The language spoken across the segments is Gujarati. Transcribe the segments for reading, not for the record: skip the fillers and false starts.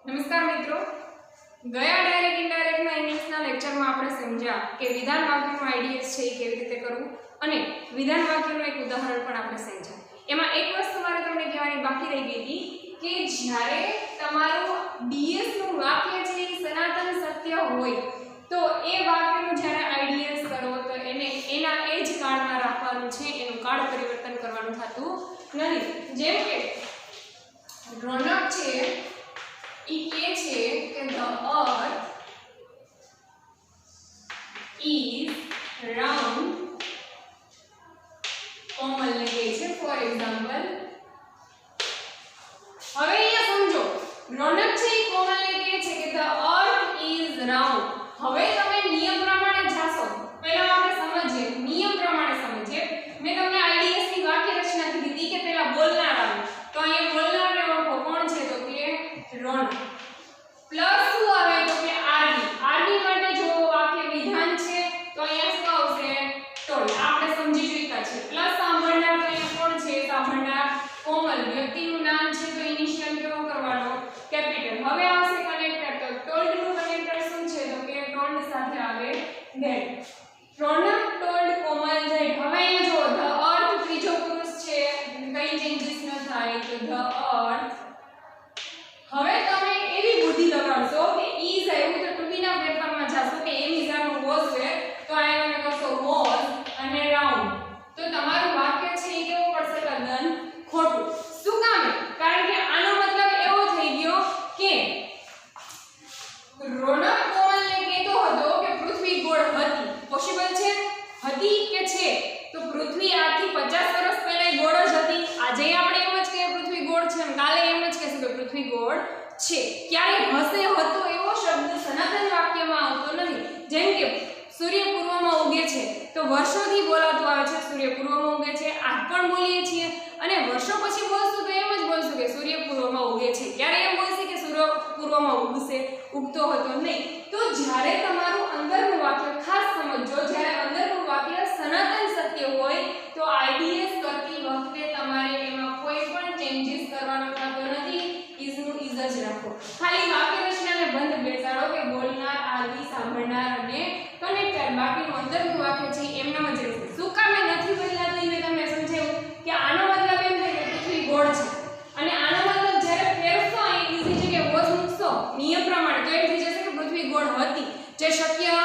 नमस्कार मित्रों, गया डायरेक्ट इनडायरेक्ट ना इंग्लिश ना लेक्चर में આપણે સમજ્યા કે વિધાન વાક્યનો આઈડીએસ છે કેવી રીતે કરવું અને વિધાન વાક્યનું એક ઉદાહરણ પણ આપણે સમજ્યા. એમાં એક વસ્તુ મારે તમને કહેવાની બાકી રહી ગઈ હતી કે જ્યારે તમારું ડીએસ નું વાક્ય છે એ સનાતન સત્ય હોય તો એ વાક્યનું જ્યારે આઈડીએસ કરો તો એને એના એ જ કાળમાં રાખવાનું છે, એનું કાળ પરિવર્તન કરવાનું થતું નથી. જેમ કે રોનક છે એ કહે છે કે the earth is round, કોમલ ને કહે છે ફોર એક્ઝામ્પલ. હવે અહીંયા સમજો, રોનક છે એ કોમલ ને કહે છે કે the earth is round. હવે તમે નિયમ પ્રમાણે જાશો, પહેલા આપણે સમજીએ, નિયમ પ્રમાણે સમજીએ. મેં તમને આઈડીએસ ની વાક્ય રચના કીધી હતી કે પહેલા બોલનાર આવે, તો અહીંયા બોલનારને ઓળખો, કોણ છે તો કે રોનક. પ્લસ શું આવે તો કે આરબી. આરબી માટે જો વાક્ય વિધાન છે તો અહીંયા શું આવશે? ટોલ. આપણે સમજી ચૂક્યા છે. પ્લસ સાંભળનાર તો અહીંયા કોણ છે? સાંભળનાર કોમલ. વ્યક્તિનું નામ છે તો ઇનિશિયલ કેવો કરવાનો? કેપિટલ. હવે આવશે કનેક્ટર. તો ટોલ્ડ નું કનેક્ટર શું છે તો કે ટોલ્ડ સાથે આવે that. Ronak told Komal that. હવે અહીંયા જો ધ અર્થ ત્રીજો પુરુષ છે, કઈ ચેન્જીસ ન થાય તો ધ અર્થ. હવે તમે એવી બુદ્ધિ લગાડશો કે ઈઝ આવ્યું તો ટુબીના ફેરફારમાં જાશો કે એમ ઇઝાનો વોઝ છે તો અહીંયા તમે કરશો વોઝ અને રાઉન્ડ. તો તમારું વાક્ય છે એ કેવું પડશે? તદ્દન ખોટું. શું કામ? કારણ કે આનો મતલબ એવો થઈ ગયો કે રોનક કોમલને કહેતો હતો કે પૃથ્વી ગોળ હતી. પોસિબલ છે? હતી કે છે? તો પૃથ્વી આજથી 50 વર્ષ પહેલા ગોળ જ હતી. આજે આપણે એમ જ કહીએ પૃથ્વી ગોળ છે, અને કાલે એમ જ કહેશું કે પૃથ્વી ગોળ છે. ક્યારે હશે હતો એવો શબ્દ સનાતન વાક્યમાં આવતો નથી. જેમ કે સૂર્ય પૂર્વમાં ઉગે છે તો વર્ષોથી બોલાતું આવે છે સૂર્ય પૂર્વમાં ઉગે છે, આજ પણ બોલીએ છીએ, અને વર્ષો પછી બોલશું તો એમ જ બોલશું કે સૂર્ય પૂર્વમાં ઉગે છે. ક્યારે એમ બોલશે કે સૂર્ય પૂર્વમાં ઉગશે? ઉગતો હતો નહીં. તો જ્યારે તમારું અંદરનું વાક્ય ખાસ સમજો, જ્યારે અંદરનું વાક્ય સનાતન સત્ય હોય તો આઈડીએસ કરતી વખતે તમારે એમાં કોઈ પણ ચેન્જીસ કરવાનો થતો નથી. ઇઝ નું ઇઝ જ રાખો. ખાલી વાક્ય રચનાને બંધ બેસાડો કે બોલનાર, આરબી, સાંભળનાર અને કનેક્ટર. બાકીનું અંદરનું વાક્ય છે એમનામ જ રહેશે. શું કામે નથી બદલાતું એ મેં તમને સમજાવ્યું કે આનો મતલબ એમ થાય કે પૃથ્વી ગોળ છે, અને આનો મતલબ જ્યારે ફેરવશો અહીં ઇઝની જગ્યાએ વોઝ મૂકશો નિયમ પ્રમાણે તો એમ થઈ જશે કે પૃથ્વી ગોળ હતી, જે શક્ય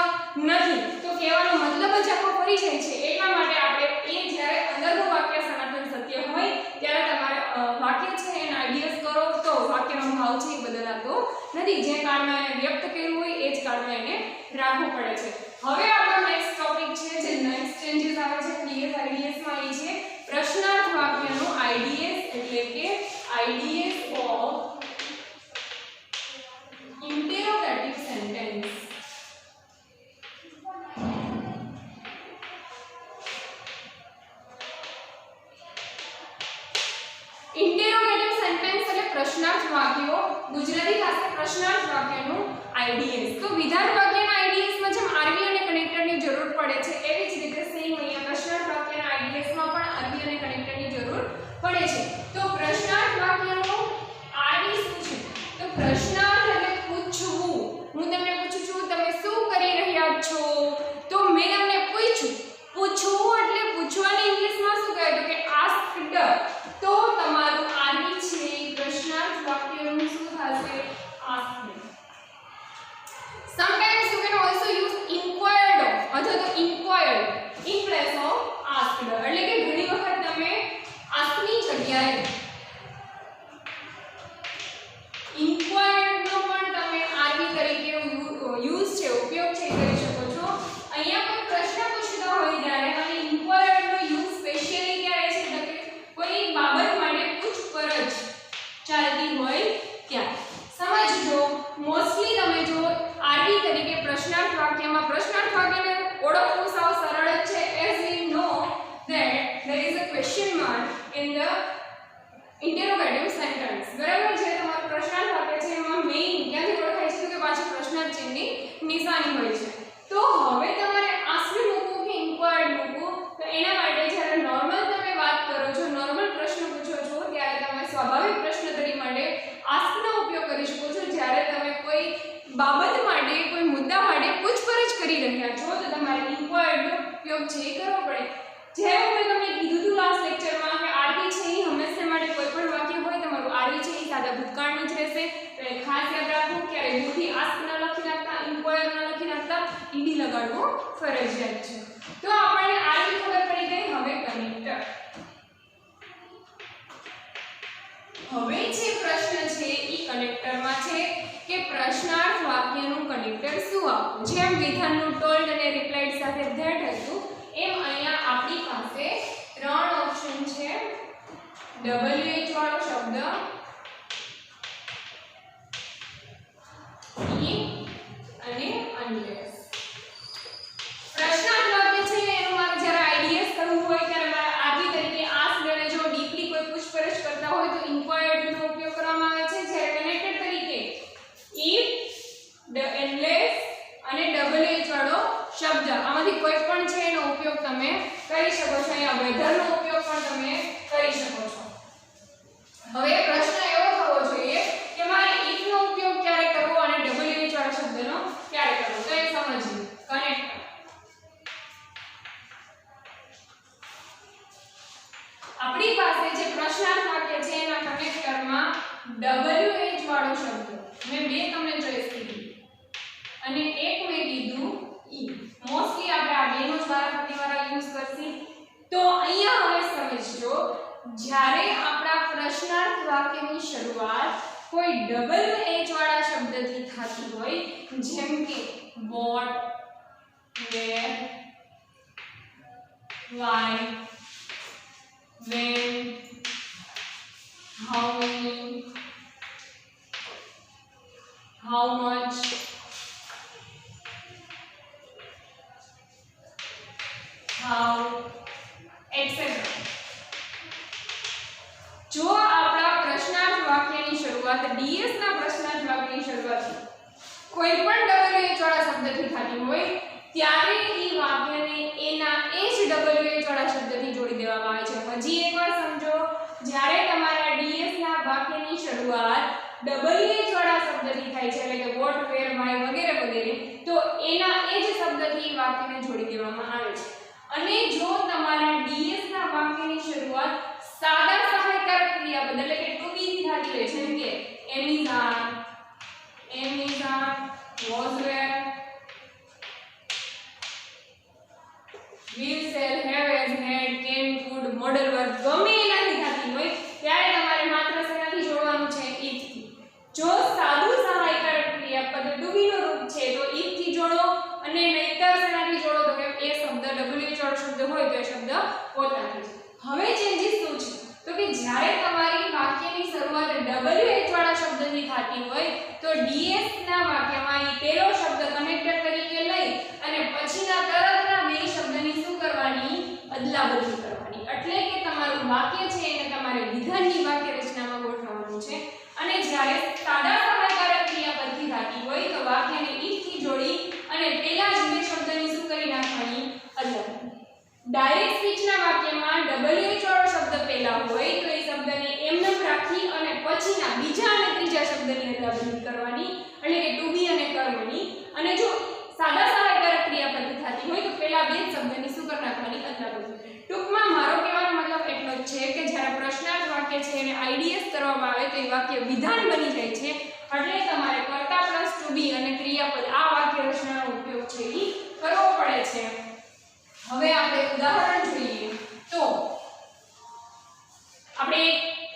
નથી. તો કહેવાનો મતલબ જ આખો ફરી જાય છે. એટલા માટે આપણે એ જ્યારે અંદરનું વાક્ય સનાતન સત્ય હોય ત્યારે તમારે વાક્ય છે એને આઈડીએસ કરો તો વાક્યનો ભાવ છે એ બદલાતો નથી. જે કાળમાં એને વ્યક્ત કર્યું હોય એ જ કાળમાં એને રાખવું પડે છે. હવે આપણો નેક્સ્ટ ટોપિક છે, જે નેક્સ્ટ ચેન્જીસ આવે છે ડીએસ આઈડીએસ માં, એ છે પ્રશ્નાર્થ વાક્યનો આઈડીએસ, એટલે કે આઈડીએસ ઓફ ઇન્ટેરોગેટિવ સેન્ટેન્સ. ઇન્ટેરોગેટિવ સેન્ટેન્સ એટલે પ્રશ્નાર્થ વાક્યો. ગુજરાતી ખાતે પ્રશ્નાર્થ વાક્યનું આઈડીએસ. તો વિધાન વાક્યના આઈડીએસમાં જેમ આરબી અને કનેક્ટરની જરૂર પડે છે એવી જ રીતે સેમ અહીંયા પ્રશ્નાર્થ વાક્યના આઈડીએસમાં પણ આરબી અને કનેક્ટરની જરૂર પડે છે. તો પ્રશ્નાર્થ વાક્યનું આરબી શું છે? તો પ્રશ્નાર્થ એટલે પૂછવું. હું તમને પૂછું છું તમે શું કરી રહ્યા છો, તો મેં તમને પૂછ્યું. પૂછવું એટલે પૂછવાની ઇંગ્લિશમાં શું કહે તો કે આસ્ક્ડ. તો તમારું આરબી છે પ્રશ્નાર્થ વાક્યનું શું થશે? Asked. Sometimes you can also use inquired of અથવા તો inquired in place of asked. એટલે કે ઘણી વખત તમે ask ની જગ્યાએ inquired નો પણ તમે આરબી તરીકે યુઝ છે, ઉપયોગ છે કરી શકો છો. અહીંયા કોઈ પ્રશ્ન પૂછતો હોય ત્યારે અને inquired નો યુઝ સ્પેશિયલી ક્યારે છે તો કે કોઈ બાબત માટે પૂછપરછ ચાલતી હોય ત્યારે. સમજજો, મોસ્ટલી તમે જો આરબી તરીકે પ્રશ્નાર્થ વાક્યમાં, પ્રશ્નાર્થ વાક્યને ઓળખવું સાવ સરળ જ છે. As we know that there is a question mark in the interrogative sentence. બરાબર છે? તમારું પ્રશ્નાર્થ વાક્ય છે એમાં મેઇન ક્યાંથી ઓળખાય છે કે પાછળ પ્રશ્નાર્થ ચિહ્નની નિશાની હોય છે. તો હવે તમારે આસ્ક્ડ મૂકવું કે ઇન્ક્વાયર્ડ મૂકવું, તો એના માટે જ્યારે નોર્મલ તમે વાત કરો છો, નોર્મલ પ્રશ્ન પૂછો છો ત્યારે તમે સ્વાભાવિક પ્રશ્ન તરીકે માટે આસ્કનો ઉપયોગ કરી શકો છો. જ્યારે જઈ રહ્યા છો તો તમારે ઇન્ક્વાયર્ડ નો ઉપયોગ છે એ કરવો પડે. જેમ મેં તમને કીધું હતું લાસ્ટ લેક્ચરમાં કે આરવી છે એ હંમેશા માટે કોઈ પણ વાક્ય હોય તમારું આરવી છે એ સાદા ભૂતકાળનું જ રહેશે. એટલે ખાસ યાદ રાખો ક્યારે યુથી આસ્ક ન લખી નાખતા, ઇન્ક્વાયર ન લખી નાખતા, ઈડી લગાડવો ફરજિયાત છે. તો આપણને આરવી ખબર પડી ગઈ. હવે કનેક્ટર. હવે જે પ્રશ્ન છે એ કનેક્ટરમાં છે કે પ્રશ્નાર્થ વાક્યનું કનેક્ટર શું આપવું. જેમ વિધાનનું ટોલ્ડ અને રિપ્લાઇડ સાથે ધેટ હતું એમ અહીંયા આપણી પાસે 3 ઓપ્શન છે. WH વાળો શબ્દ, if અને unless. પ્રશ્નાર્થ વાક્ય છે એનું મારે જ્યારે આઈડીએસ કરવું હોય ત્યારે મારે આરવી તરીકે આસ્ક અને જો ડીપલી કોઈ પૂછપરછ કરતા હોય તો ઇન્ક્વાયર્ડ નો ઉપયોગ કરવામાં આવે છે. જ્યારે કનેક્ટર તરીકે if, unless અને WH વાળો શબ્દ આમાંથી કોઈ પણ છે એનો ઉપયોગ તમે કરી શકો છો. અહીંયા વેધર નો ઉપયોગ પણ તમે કરી શકો છો. હવે પ્રશ્ન એવો થવો જોઈએ કે મારે if નો ઉપયોગ ક્યારે કરવો અને WH વાળા શબ્દનો ક્યારે કરવો. તો એ સમજીએ. કનેક્ટર આપણી પાસે જે પ્રશ્નાર્થ વાક્ય છે એના કનેક્ટરમાં WH વાળો શબ્દ મેં બે તમને ચોઈસ કીધી અને એક મેં કીધું ઈ. મોસ્ટલી આપણે આ બેનો જ વારાફરતીવાળા યુઝ કરશી. તો અહીંયા હવે સમજજો, જ્યારે આપણા પ્રશ્નાર્થ વાક્યની શરૂઆત કોઈ WH વાળા શબ્દથી થતી હોય જેમ કે what, where, why, when, how many, how much, how, etc. જો આપણા પ્રશ્નાર્થ વાક્યની શરૂઆત ડીએસ ના પ્રશ્નાર્થ વાક્યની શરૂઆત કોઈ પણ WH વાળા શબ્દથી થતી હોય ત્યારે એ વાક્યને એના એ જ WH વાળા શબ્દથી જોડી દેવામાં આવે છે. હજી એકવાર સમજો, જ્યારે તમારા ડીએસ ના વાક્યની શરૂઆત WH વાળા શબ્દથી થાય છે એટલે કે what, where, why વગેરે વગેરે તો એના એ જ શબ્દથી વાક્યને જોડી દેવામાં આવે છે. અને જો તમારા ડીએસ ના વાક્યની શરૂઆત સાદા સહાયકારક ક્રિયાપદ એટલે કે ટુ બી થી થતી હોય જેમ કે Amazon, was were, will, shall, have, has, had, can, could, modal verb ગમે એનાથી થતી હોય ત્યારે તમારે માત્ર શેનાથી જોડવાનું છે? if થી. જો સાદું સહાયકારક ક્રિયાપદ ટુ બી નું રૂપ છે તો if થી જોડો અને નહીતર શેનાથી જોડો તો કે એ શબ્દ WH વાળો શબ્દ હોય તો એ શબ્દ પોતાથી. હવે ચેન્જીસ શું છે તો કે જ્યારે તમારી વાક્યની શરૂઆત WH વાળા શબ્દથી થતી હોય તો DS ના વાક્યમાં એ પહેલો શબ્દ કનેક્ટર તરીકે લઈ અને પછીના તરતના બે શબ્દની શું કરવાની? અદલાબદલી કરવાની. એટલે કે તમારું વાક્ય છે એને તમારે વિધાનની વાક્ય રચનામાં ગોઠવવાનું છે. અને જ્યારે સાદા સહાયકારક ક્રિયાપદથી થતી હોય તો વાક્યને if થી જોડી અને પહેલા જ બે શબ્દની શું કરી નાખવાની? અદલાબદલી. ડાયરેક્ટ સ્પીચના વાક્યમાં WH વાળો શબ્દ પહેલા હોય તો એ શબ્દને એમને રાખી અને પછીના બીજા અને ત્રીજા શબ્દની અદલાબદલી કરવાની એટલે કે ટુ બી અને કર્મની. અને જો સાદા સહાયકારક ક્રિયાપદ થતી હોય તો પહેલા બે શબ્દની શું કરી નાખવાની? અદલાબદલી. ટૂંકમાં મારો કહેવાનો મતલબ એટલો જ છે કે જ્યારે પ્રશ્નાર્થ વાક્ય છે એને આઈડીએસ કરવામાં આવે તો એ વાક્ય વિધાન બની જાય છે. એટલે તમારે કર્તા પ્લસ ટુ બી અને ક્રિયાપદ આ વાક્ય રચનાનો ઉપયોગ છે એ કરવો પડે છે. હવે આપણે ઉદાહરણ જોઈએ તો આપણે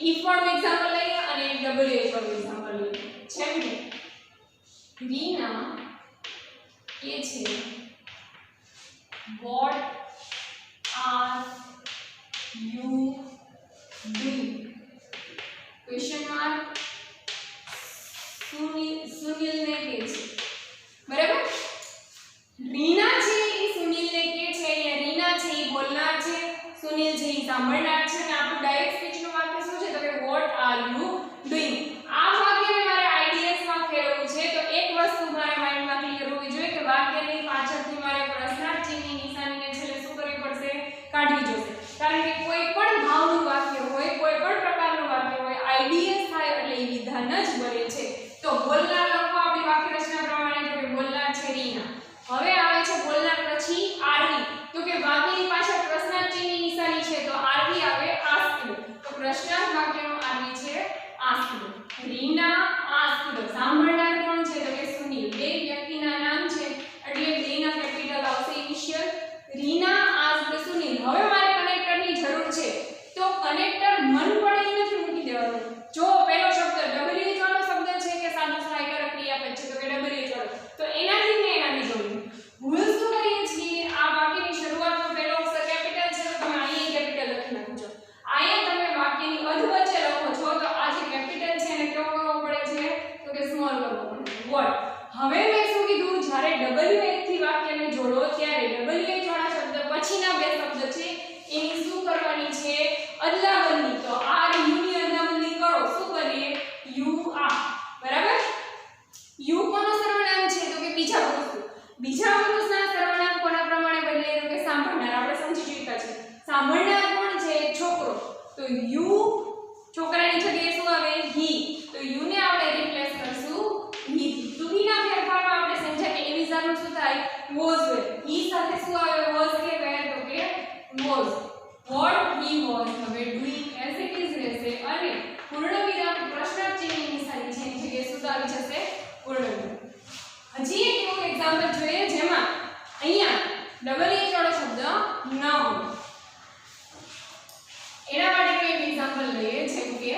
if વાળું એક્ઝામ્પલ લઈએ અને WH વાળું એક્ઝામ્પલ લઈએ. જેમ કે રીના કે છે what are you doing? Question mark. Sunil ને કે છે બરાબર. રીના છે એ સુનિલને કે છે અહીંયા રીના છે એ બોલનાર છે, સુનિલ છે એ સાંભળનાર છે અને આપણું ડાયરેક્ટ સ્પીચનું વાક્ય શું છે તો કે what are you doing? આ વાક્યને મારે આઈડીએસ માં ફેરવવું છે તો એક વસ્તુ મારે માઇન્ડમાં ક્લિયર હોવી જોઈએ કે વાક્યની પાછળથી મારે પ્રશ્નાર્થ ચિહ્નની નિશાનીને છેલ્લે શું કરવી પડશે? કાઢવી જોશે. કારણ કે કોઈ પણ ભાવનું વાક્ય હોય, કોઈ પણ પ્રકારનું વાક્ય હોય, આઈડીએસ થાય એટલે એ વિધાન જ બને છે. તો બોલનાર લખો આપણી વાક્ય રચના પ્રમાણે તો કે બોલનાર છે રીના. હવે આવે છે કરવો પડે વોટ. હવે મેં શું કીધું, જ્યારે WH થી વાક્યને જોડો ત્યારે WH વાળા શબ્દ પછીના બે શબ્દ છે એની શું કરવાની છે, અદલાબદલી. તો આર યુ ની અદલાબદલી કરો, શું કરીએ, યુ આ. બરાબર. યુ કોનો સર્વનામ છે, તો કે બીજા પુરુષ. બીજા પુરુષના સર્વનામ કોના પ્રમાણે બદલે, તો કે સાંભળનાર. આપણે સમજી ચૂક્યા છે સાંભળનાર કોણ છે, છોકરો. તો યુ છોકરાની જગ્યાએ શું આવે, હી. તો યુ ને આપણે રિપ્લેસ કરશું હી થી. ટુ બી ના ફેરફારમાં આપણે સમજ્યા કે એમિઝાનું શું થાય, વોઝ વેર. હી સાથે શું આવે, વોઝ કે વેર, તો કે વોઝ. વોટ હી વોઝ હવે ડુઈંગ એઝ ઇટ ઇઝ રહેશે અને પૂર્ણ વિરામ પ્રશ્નાર્થ ચિહ્નની નિશાની છે એની જગ્યાએ શું આવી જશે, પૂર્ણ વિરામ. હજી એક એવું એક્ઝામ્પલ જોઈએ જેમાં અહીંયા ડબલ એચ વાળો શબ્દ ન હોય. એના માટે કોઈ એક્ઝામ્પલ લઈએ, જેમ કે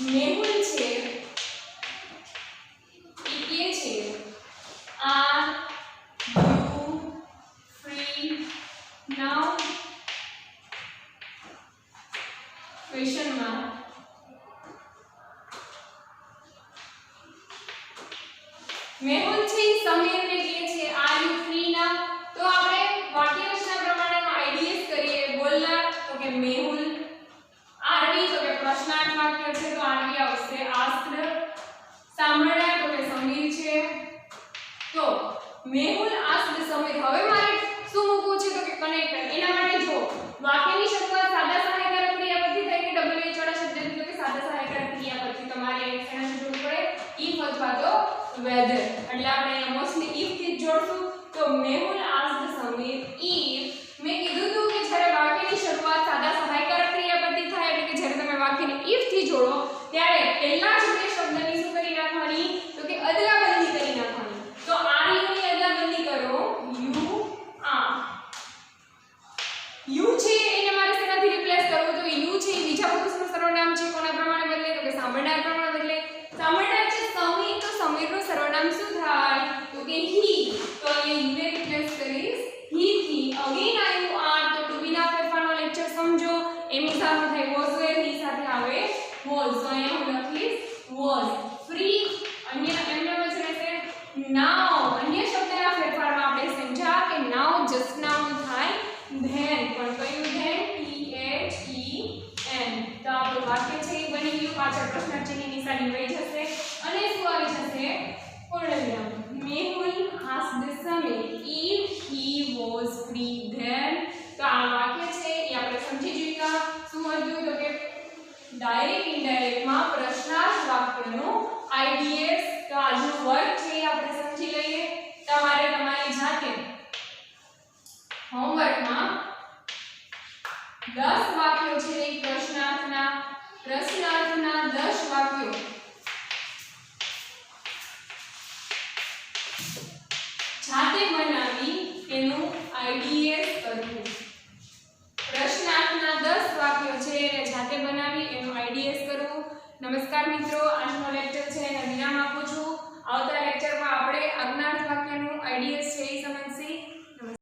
મેહુલ છે એ કે છે are you free now question mark. Mehul છે સમીરને કહે છે આર યુ ફ્રી નાઉ. તો આપણે વાક્ય રચના પ્રમાણેનો આઈડીએસ કરીએ. બોલનાર તો કે મેહુલ, આરવી તો કે પ્રશ્નાર્થ વાક્ય છે તો આરવી આવશે આસ્ક્ડ, સાંભળનાર તો કે સમીર છે. તો મેહુલ આસ્ક્ડ સમીર. હવે મારે શું મૂકવું છે, તો કે કનેક્ટર. એના માટે જો વાક્યની શરૂઆત સાદા સહાયકારક ક્રિયાપદથી થાય કે WH વાળા શબ્દથી, તો કે સાદા સહાયકારક ક્રિયાપદથી તમારે એના જોડવું પડે if અથવા તો whether. એટલે આપણે અહીંયા મોસ્ટલી if થી જ જોડશું. તો મેહુલ આસ્ક્ડ સમીર if. મેં કીધું હતું કે જ્યારે વાક્યની શરૂઆત સાદા સહાયકારક ક્રિયાપદથી થાય એટલે કે જ્યારે તમે વાક્યને if થી જોડો ત્યારે પહેલા જ બે શબ્દની શું કરી નાખવાની, તો કે અદલાબદલી કરી નાખવાની. તો આર યુ ની અદલાબદલી કરો, યુ આ. યુ છે એને મારે શેનાથી રિપ્લેસ કરવું, તો યુ છે એ બીજા પુરુષનું સર્વનામ છે કોના પ્રમાણે બદલે, તો કે સાંભળનાર પ્રમાણે બદલે. સાંભળનાર છે સમીર, તો સમીરનું સર્વનામ શું થાય, તો કે હી. તો અહીંયા યુ ને રિપ્લેસ કરીશ હી થી. અગેન આયુ આર. તો ટુ બી ના ફેરફારનો લેક્ચર સમજો. એની સાથે થાય વોઝ વેર, હી સાથે આવે વોઝ. તો અહીંયા હું લખીશ વોઝ. ફ્રી અન્ય એમને જ રહેશે. નાઉ અન્ય શબ્દના ફેરફારમાં આપણે સમજ્યા કે નાઉ જસ્ટ નાઉ થાય ધેન, પણ કયું ધેન, THEN. તો આપણું વાક્ય છે એ બની ગયું. પાછળ પ્રશ્નાર્થ ચિહ્નની નિશાની વહી જશે અને શું આવી જશે, પૂર્ણ વિરામ. Mehul asked Samir if he was free then. તો આ વાક્ય છે એ આપણે સમજી જોઈતા. શું હતું, તો કે ડાયરેક્ટ ઇનડાયરેક્ટ માં પ્રશ્નાર્થ વાક્યનો આઈડીએસ. તો આજનું વર્ક છે એ આપણે સમજી લઈએ. તમારે તમારી જાતે હોમવર્કમાં 10 વાક્યો છે એ પ્રશ્નાર્થના 10 વાક્યો જાતે બનાવી એનું આઈડીએસ કરવું. પ્રશ્નાર્થના 10 વાક્યો છે એને જાતે બનાવી એનું આઈડીએસ કરવું. નમસ્કાર મિત્રો, આજનો લેક્ચર છે